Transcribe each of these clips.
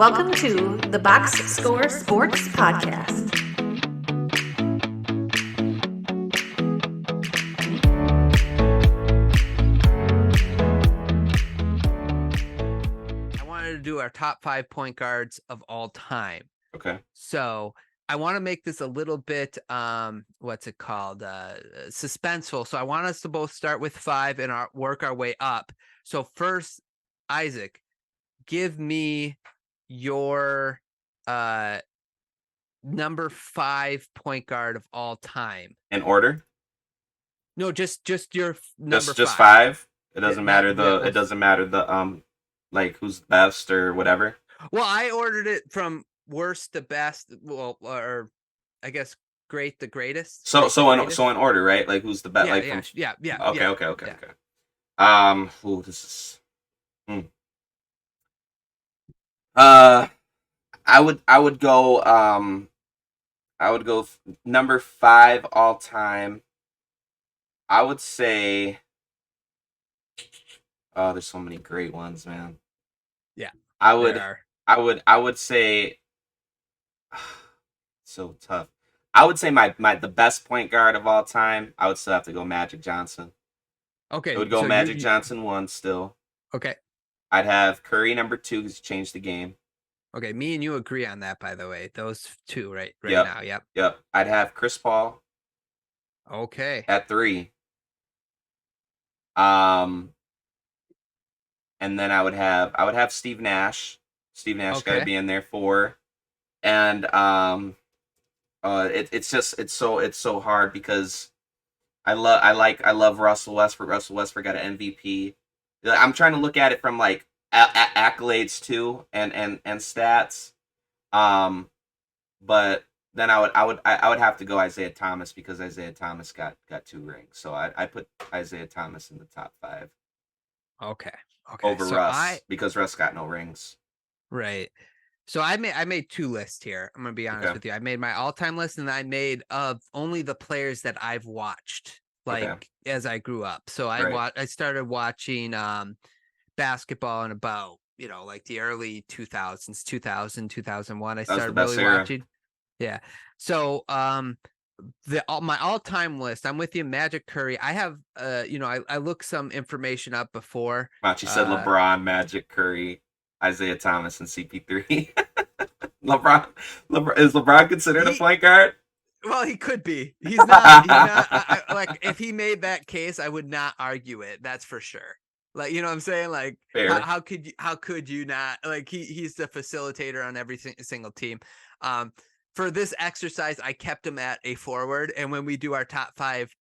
Welcome to the Box Score Sports Podcast. I wanted to do our top 5 point guards of all time. Okay. So I want to make this a little bit, what's it called? Suspenseful. So I want us to both start with 5 and work our way up. So first, Isaac, give me your number 5 point guard of all time. In order? No, just your number Just 5. 5? It doesn't matter it doesn't matter the like who's best or whatever. Well, I ordered it from worst to best, well, or I guess great to greatest. So in order, right? Like who's the best? Yeah, like yeah. Okay. This is. I would go number 5 all time. I would say. Oh, there's so many great ones, man. Yeah, I would say. So tough. I would say the best point guard of all time. I would still have to go Magic Johnson. Okay, I would go Magic Johnson 1 still. Okay. I'd have Curry number 2 because he changed the game. Okay, me and you agree on that, by the way. Those 2 right Yep. now. Yep. I'd have Chris Paul. Okay. At 3. And then I would have Steve Nash. Steve Nash got to be in there 4. And it's so hard because I love Russell Westbrook. Russell Westbrook got an MVP. I'm trying to look at it from like accolades too and stats. But then I would have to go Isaiah Thomas because Isaiah Thomas got 2 rings. So I put Isaiah Thomas in the top 5. Okay. Over so Russ because Russ got no rings. Right. So I made 2 lists here. I'm gonna be honest with you. I made my all-time list, and I made of only the players that I've watched as I grew up. So I started watching basketball in about like the early 2000s, 2001. I started really watching. Yeah. So my all-time list, I'm with you, Magic, Curry. I have I looked some information up before. Machi said LeBron, Magic, Curry, Isaiah Thomas, and CP3. LeBron is LeBron considered a point guard? Well, he could be. He's not. Like if he made that case, I would not argue it. That's for sure. Like, you know what I'm saying? Like, how could you not? Like, he's the facilitator on every single team. For this exercise, I kept him at a forward, and when we do our top 5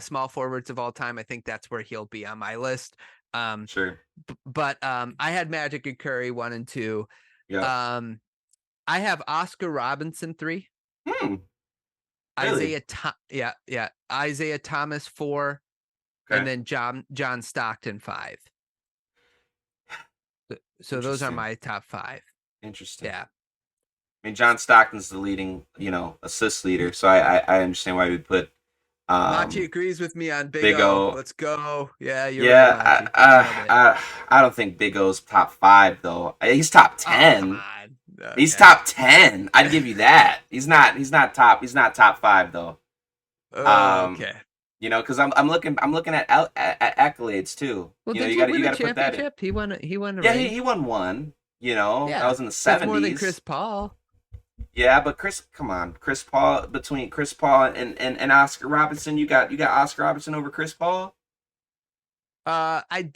small forwards of all time, I think that's where he'll be on my list. Sure. But I had Magic and Curry 1 and 2. Yeah. I have Oscar Robertson 3. Really? Isaiah Thomas 4, and then John Stockton 5. So those are my top 5. Interesting. Yeah. I mean, John Stockton's the leading, assist leader, so I understand why we put. Machi agrees with me on Big O. Let's go. Yeah, you're right, I don't think Big O's top 5 though. He's top 10. Come on. Okay. He's top 10. I'd give you that. He's not top 5 though. Okay. Because I'm looking at accolades too. Well, you got to put that in. He won. He won 1. That was in the 70s. That's more than Chris Paul. Yeah, but Chris Paul, between Chris Paul and Oscar Robertson, you got Oscar Robertson over Chris Paul? I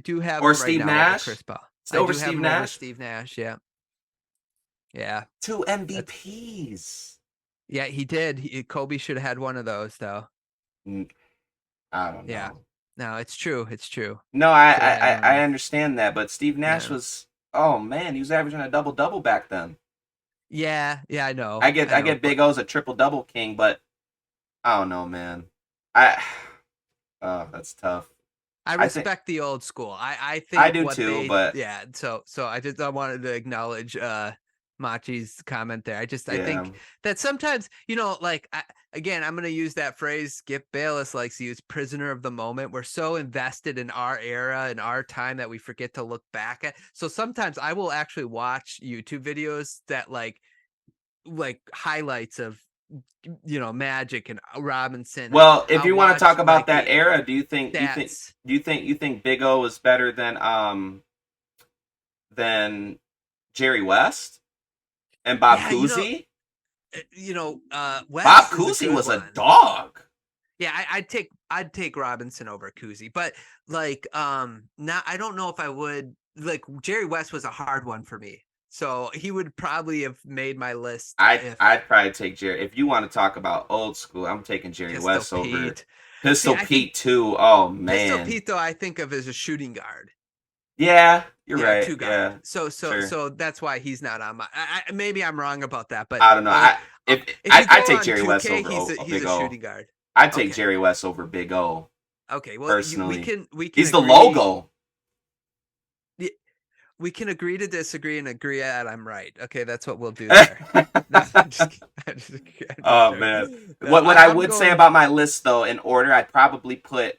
do have or Steve Nash. Chris Paul. Over Steve Nash. Steve Nash, yeah. Yeah. 2 MVPs. Yeah, he did. Kobe should have had one of those though. I don't know. Yeah. No, it's true. It's true. No, I understand that, but Steve Nash was he was averaging a double-double back then. Yeah, I know. I get Big O's a triple-double king, but I don't know, man. That's tough. I respect the old school. I think I do too, but yeah. So I wanted to acknowledge Machi's comment there. I think that sometimes, like again, I'm going to use that phrase Skip Bayless likes to use, prisoner of the moment. We're so invested in our era and our time that we forget to look back at. So sometimes I will actually watch YouTube videos that like highlights of Magic and Robinson. Well, if I'll you want to talk about like that era, do you think Big O is better than Jerry West and Bob Cousy? West Bob Cousy was a dog. Yeah, I'd take Robinson over Cousy, but like I don't know if I would. Like Jerry West was a hard one for me. So he would probably have made my list. I'd probably take Jerry. If you want to talk about old school, I'm taking Jerry West over Pistol Pete too. Oh man, Pistol Pete though I think of as a shooting guard. Yeah, you're right. Two guard. Yeah. So that's why he's not on my. Maybe I'm wrong about that, but I don't know. I take Jerry 2K, West over he's Big a O. shooting guard. I'd take Jerry West over Big O. Okay, well, personally, we can. He's the logo. We can agree to disagree and agree that I'm right. Okay, that's what we'll do there. I'm just oh man, what I would say about my list though, in order, I'd probably put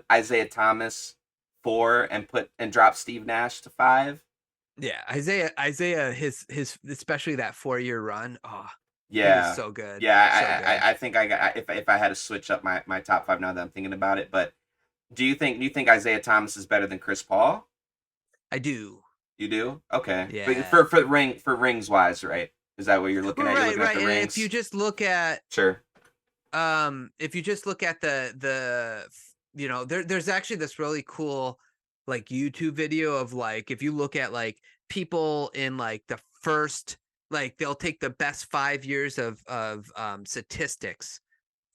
Isaiah Thomas 4 and drop Steve Nash to 5. Yeah, Isaiah, his especially that 4-year run. Oh, yeah, he was so good. Yeah, I think I got if I had to switch up my top 5 now that I'm thinking about it, but. Do you think Isaiah Thomas is better than Chris Paul? I do. You do? Okay. Yeah. But for rings wise, right? Is that what you're looking at? Right, right. And if you just look at if you just look at the there's actually this really cool like YouTube video of like if you look at like people in like the first like they'll take the best 5 years of statistics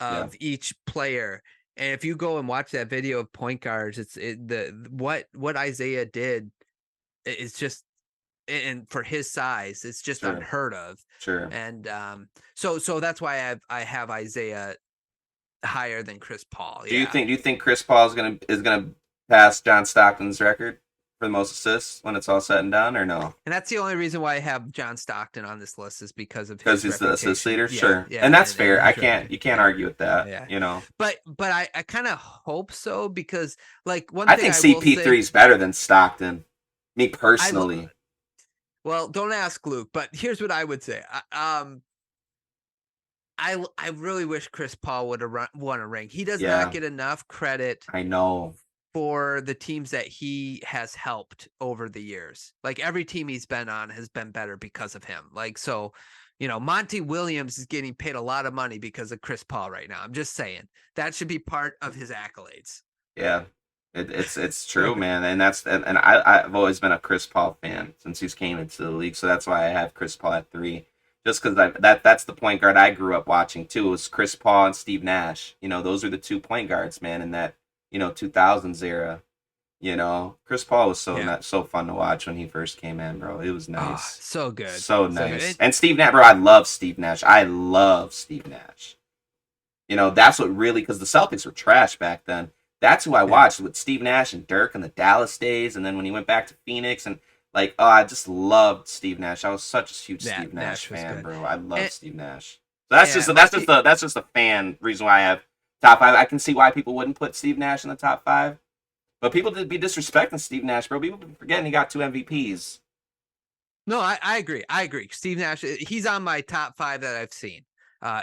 of each player. And if you go and watch that video of point guards, what Isaiah did is just, and for his size, it's just unheard of. Sure. And so that's why I have Isaiah higher than Chris Paul. Do you think Chris Paul is gonna pass John Stockton's record for the most assists when it's all said and done, or no? And that's the only reason why I have John Stockton on this list is because of he's the assist leader. Sure. And that's fair. You can't argue with that. But I kind of hope so because like I think CP3 is better than Stockton. Me personally. Well, don't ask Luke, but here's what I would say. I really wish Chris Paul would have won a ring. He does not get enough credit. I know. For the teams that he has helped over the years. Like every team he's been on has been better because of him. Like, so, Monty Williams is getting paid a lot of money because of Chris Paul right now. I'm just saying that should be part of his accolades. Yeah, it's true, man. And I've always been a Chris Paul fan since he's came into the league. So that's why I have Chris Paul at 3. Just because that's the point guard I grew up watching too. It was Chris Paul and Steve Nash. Those are the 2 point guards, man, in that 2000s era. Chris Paul was so fun to watch when he first came in, bro. It was nice. So good. So nice. And Steve Nash, bro, I love Steve Nash. That's what really, because the Celtics were trash back then. That's who I watched with Steve Nash and Dirk in the Dallas days, and then when he went back to Phoenix, and I just loved Steve Nash. I was such a huge Steve Nash fan, bro. I love Steve Nash. So that's just a fan reason why I have top 5. I can see why people wouldn't put Steve Nash in the top 5. But people did be disrespecting Steve Nash, bro. People forgetting he got 2 MVPs. No, I agree. Steve Nash, he's on my top 5 that I've seen,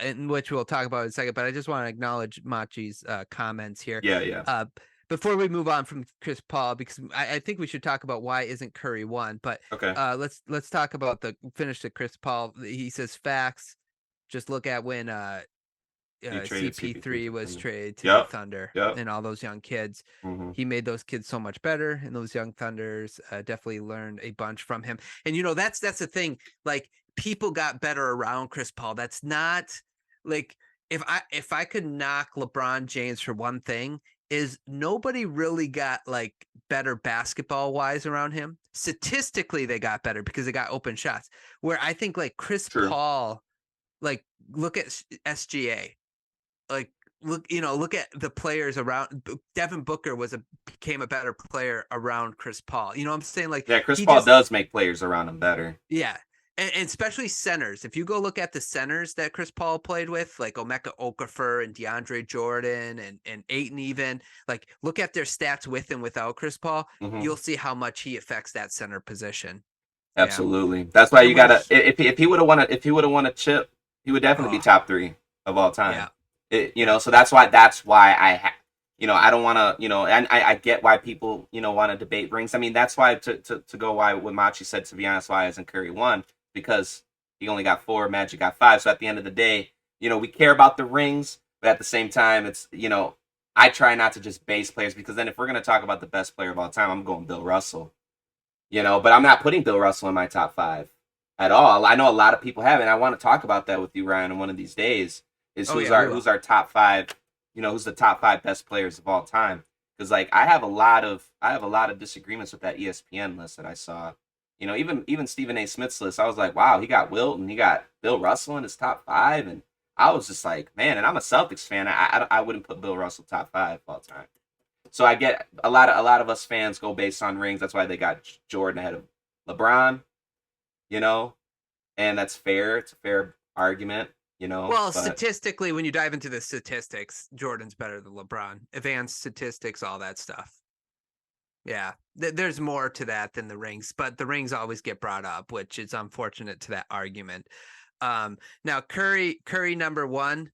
in which we'll talk about in a second. But I just want to acknowledge Machi's comments here. Yeah. Before we move on from Chris Paul, because I think we should talk about why isn't Curry 1. But okay. Let's talk about finish the Chris Paul. He says facts. Just look at when CP3 was traded to the Thunder and all those young kids. Mm-hmm. He made those kids so much better, and those young Thunders definitely learned a bunch from him. And that's the thing. Like people got better around Chris Paul. That's not like if I could knock LeBron James for one thing, is nobody really got like better basketball wise around him. Statistically, they got better because they got open shots. Where I think like Chris Paul, like look at SGA. Like look at the players around. Devin Booker became a better player around Chris Paul. You know what I'm saying? Like, yeah, Chris Paul does make players around him better. Yeah. And especially centers. If you go look at the centers that Chris Paul played with, like Emeka Okafor and DeAndre Jordan and Ayton even, like look at their stats with and without Chris Paul, you'll see how much he affects that center position. Absolutely. Yeah. That's why you gotta if he would have won a chip, he would definitely be top 3 of all time. Yeah. So that's why I I don't want to, and I get why people, want to debate rings. I mean, that's why to go why what Machi said, to be honest, why isn't Curry won? Because he only got 4, Magic got 5. So at the end of the day, we care about the rings, but at the same time, it's, I try not to just base players, because then if we're going to talk about the best player of all time, I'm going Bill Russell, but I'm not putting Bill Russell in my top 5 at all. I know a lot of people have, and I want to talk about that with you, Ryan, on one of these days, is who's our top 5, who's the top 5 best players of all time. Because like I have a lot of disagreements with that ESPN list that I saw. Even Stephen A. Smith's list, I was like, wow, he got Wilt and he got Bill Russell in his top 5, and I was just like, man, and I'm a Celtics fan. I wouldn't put Bill Russell top 5 all time. So I get a lot of us fans go based on rings. That's why they got Jordan ahead of LeBron, and that's fair. It's a fair argument, Well, statistically, when you dive into the statistics, Jordan's better than LeBron. Advanced statistics, all that stuff. Yeah, there's more to that than the rings, but the rings always get brought up, which is unfortunate to that argument. Now Curry number 1.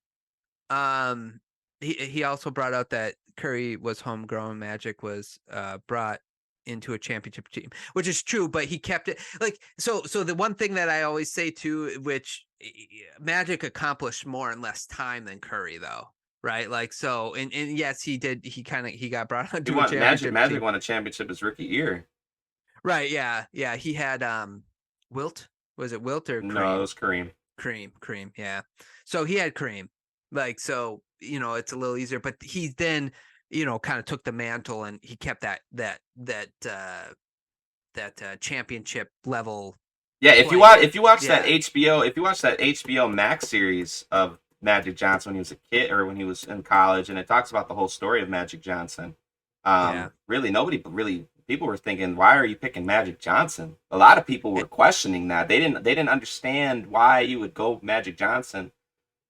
He also brought out that Curry was homegrown. Magic was brought into a championship team, which is true, but he kept it like so. The one thing that I always say too, which Magic accomplished more in less time than Curry, though. Right, like so, and yes, he did. He got brought on to a championship. Magic won a championship his rookie year. Right, yeah. He had Wilt. Was it Wilt or Kareem? No, it was Kareem. Kareem, yeah. So he had Kareem, like so. It's a little easier, but he then kind of took the mantle and he kept that championship level. Yeah, if you watch that HBO Max series of Magic Johnson when he was a kid or when he was in college, and it talks about the whole story of Magic Johnson. Really, people were thinking, why are you picking Magic Johnson? A lot of people were questioning that. They didn't understand why you would go Magic Johnson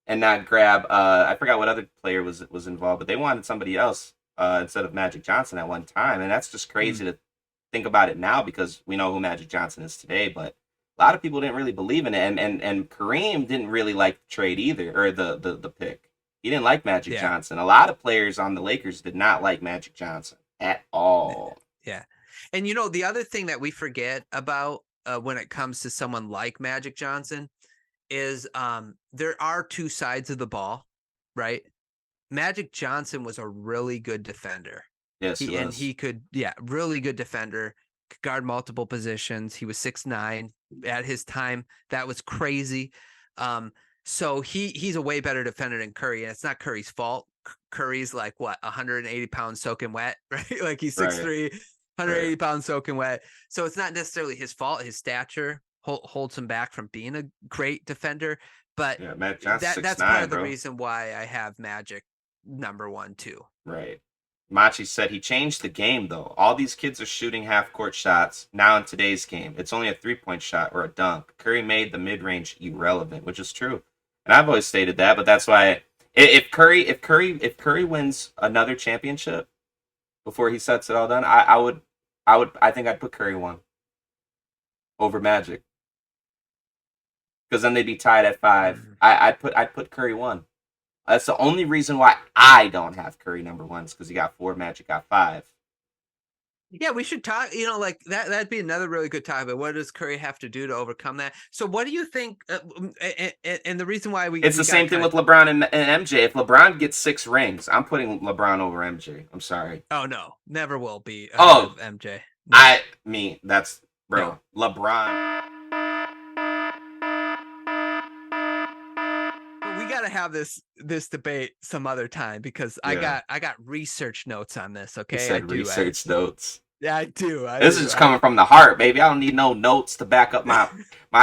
and not grab I forgot what other player was involved, but they wanted somebody else instead of Magic Johnson at one time, and that's just crazy to think about it now, because we know who Magic Johnson is today, but a lot of people didn't really believe in it, and Kareem didn't really like the trade either, or the pick. He didn't like Magic Johnson. A lot of players on the Lakers did not like Magic Johnson at all. Yeah, and the other thing that we forget about when it comes to someone like Magic Johnson is there are two sides of the ball, right? Magic Johnson was a really good defender. Yes, he could, really good defender. Guard multiple positions. He was 6'9" at his time. That was crazy. So he's a way better defender than Curry, and it's not Curry's fault. Curry's like 180 pounds soaking wet, right? Like he's 6'3", 180 pounds soaking wet. So it's not necessarily his fault. His stature holds him back from being a great defender. But that's part of the reason why I have Magic number 1 too. Right. Machi said he changed the game, though. All these kids are shooting half-court shots now in today's game. It's only a three-point shot or a dunk. Curry made the mid-range irrelevant, which is true. And I've always stated that, but that's why if Curry wins another championship before he sets it all done, I think I'd put Curry 1 over Magic. Because then they'd be tied at 5. I'd put Curry 1. That's the only reason why I don't have Curry number 1, is because he got 4, Magic got 5. Yeah, we should talk, like that'd be another really good topic. What does Curry have to do to overcome that? So what do you think, and the reason why it's the same thing with LeBron and MJ. If LeBron gets 6 rings, I'm putting LeBron over MJ. I'm sorry. Oh, no. Never will be of MJ. No. That's, bro, no. LeBron. We got to have this debate some other time, because I got research notes on this. Okay, you said research notes. Yeah, I do. This is coming from the heart, baby. I don't need no notes to back up my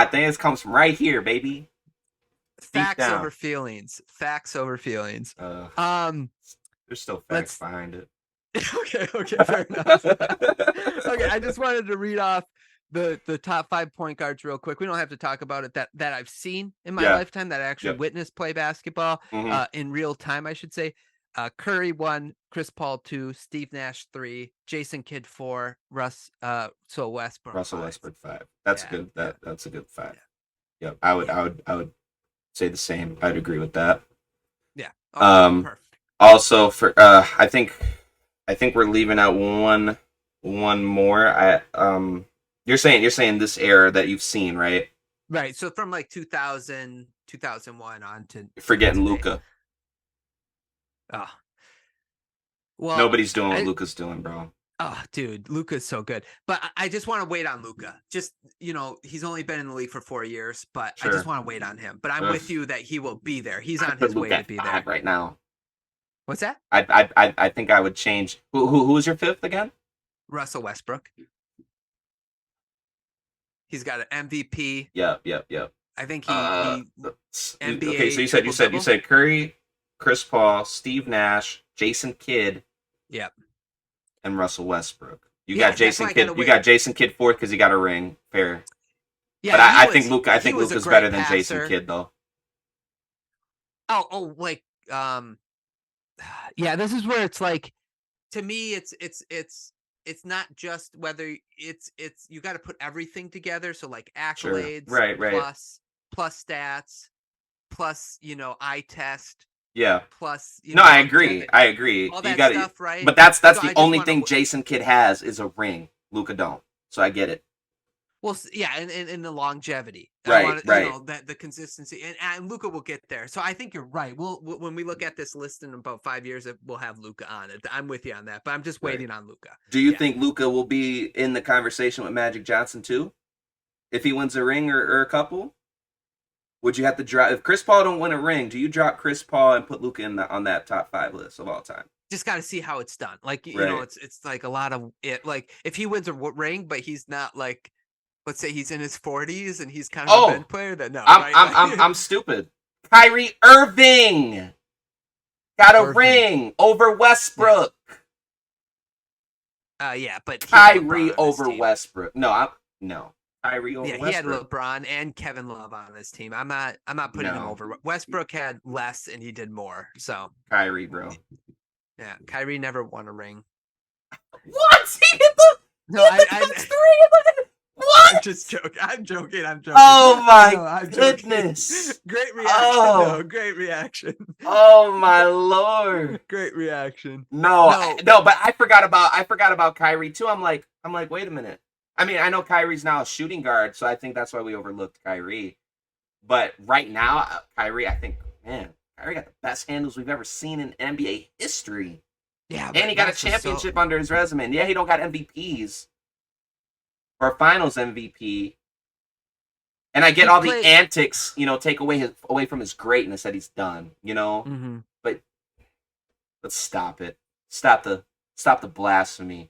thing. This comes from right here, baby. Facts down. over feelings. Facts over feelings. There's still facts behind it. Okay, fair enough. Okay, I just wanted to read off the top 5 point guards real quick. We don't have to talk about it that I've seen in my lifetime, that I actually witnessed play basketball in real time, I should say. Curry 1, Chris Paul 2, Steve Nash 3, Jason Kidd 4, Russell Westbrook 5. That's good. That's a good 5. Yeah. I would say the same. I'd agree with that. Yeah. Okay, perfect. Also for I think we're leaving out one more. You're saying this era that you've seen, right? Right. So from like 2000, 2001 on to forgetting Luka. Oh. Well, nobody's doing what Luka's doing, bro. Oh, dude, Luka's so good. But I just want to wait on Luka. Just, he's only been in the league for 4 years, but I just want to wait on him. But I'm with you that he will be there. He's on his way to be there right now. What's that? I think I would change. Who's your 5th again? Russell Westbrook. He's got an MVP. Yep. I think he NBA. Okay, so you said Curry, Chris Paul, Steve Nash, Jason Kidd. Yep. And Russell Westbrook. You got Jason Kidd. You got Jason Kidd 4th because he got a ring. Fair. Yeah, but I think Luka's better than Jason Kidd though. Yeah, this is where it's like, to me, it's not just whether it's you got to put everything together. So like accolades, right, plus stats, plus eye test. Yeah. Plus, I agree. All that stuff, right? But that's the only thing Jason Kidd has is a ring. Luka don't. So I get it. Well, yeah, and the longevity, right? The consistency, and Luka will get there. So I think you're right. When we look at this list in about 5 years, we'll have Luka on it. I'm with you on that, but I'm just waiting on Luka. Do you think Luka will be in the conversation with Magic Johnson too, if he wins a ring or a couple? Would you have to drop if Chris Paul don't win a ring? Do you drop Chris Paul and put Luka on that top 5 list of all time? Just got to see how it's done. Like it's like a lot of it. Like if he wins a ring, but he's not like, let's say he's in his 40s and he's kind of a bench player. Then no, I'm stupid. Kyrie Irving got a ring over Westbrook. Yeah, but Kyrie over Westbrook. No. Kyrie over Westbrook. He had LeBron and Kevin Love on his team. I'm not putting him over. Westbrook had less and he did more. So Kyrie, bro. Yeah, Kyrie never won a ring. What? He hit the What? I'm joking. Oh my goodness! Great reaction. Great reaction. Oh my lord! Great reaction. No, but I forgot about Kyrie too. I'm like, wait a minute. I mean, I know Kyrie's now a shooting guard, so I think that's why we overlooked Kyrie. But right now, Kyrie, I think, man, Kyrie got the best handles we've ever seen in NBA history. Yeah, and he got a championship under his resume. And yeah, he don't got MVPs or Finals MVP. And I get all the antics, take away from his greatness that he's done, Mm-hmm. But let's stop it. Stop the blasphemy.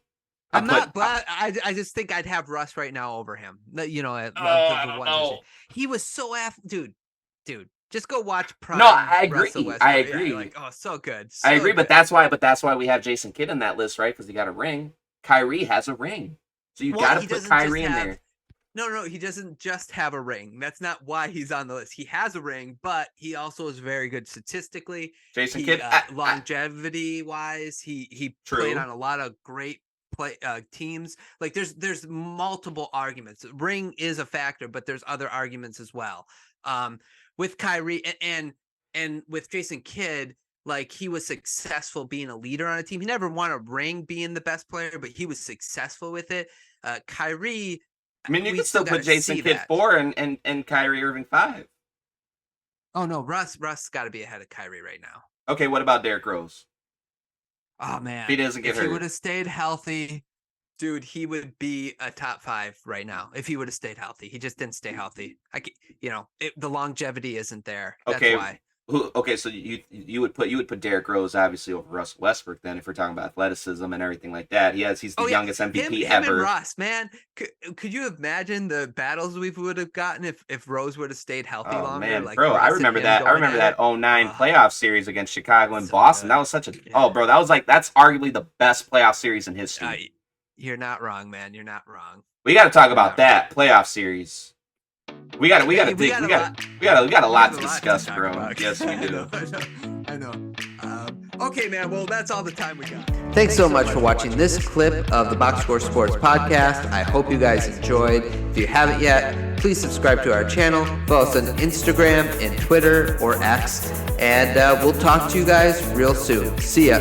I'm not, but I just think I'd have Russ right now over him. I don't know. He was so dude. Just go watch Prime. No, I agree. I agree. Like, so good. I agree, but that's why we have Jason Kidd in that list, right? Because he got a ring. Kyrie has a ring, so you got to put Kyrie in there. No, he doesn't just have a ring. That's not why he's on the list. He has a ring, but he also is very good statistically. Jason Kidd, longevity wise, he played on a lot of great teams. Like there's multiple arguments. Ring is a factor, but there's other arguments as well. With Kyrie and with Jason Kidd, like he was successful being a leader on a team. He never won a ring being the best player, but he was successful with it. Kyrie, I mean, you can still put Jason Kidd 4 and Kyrie Irving 5. Oh no, Russ got to be ahead of Kyrie right now. Okay, what about Derrick Rose? Oh man, if he doesn't get hurt, he would have stayed healthy, dude, he would be a top 5 right now if he would have stayed healthy. He just didn't stay healthy. The longevity isn't there. That's why. Okay, so you would put Derrick Rose obviously over Russell Westbrook then if we're talking about athleticism and everything like that. He's the youngest MVP him ever. And Russ, man, could you imagine the battles we would have gotten if Rose would have stayed healthy longer? Man, like bro, I remember that. I remember that 09 playoff series against Chicago and Boston. Good. That was such a bro. That was that's arguably the best playoff series in history. You're not wrong, man. You're not wrong. We got to talk about that playoff series. We got a lot to discuss, bro. Yes, we do. I know. Okay, man. Well, that's all the time we got. Thanks so much for watching this clip of the Box Score Sports podcast. I hope you guys enjoyed. If you haven't yet, please subscribe to our channel. Follow us on Instagram and Twitter or X. And we'll talk to you guys real soon. See ya.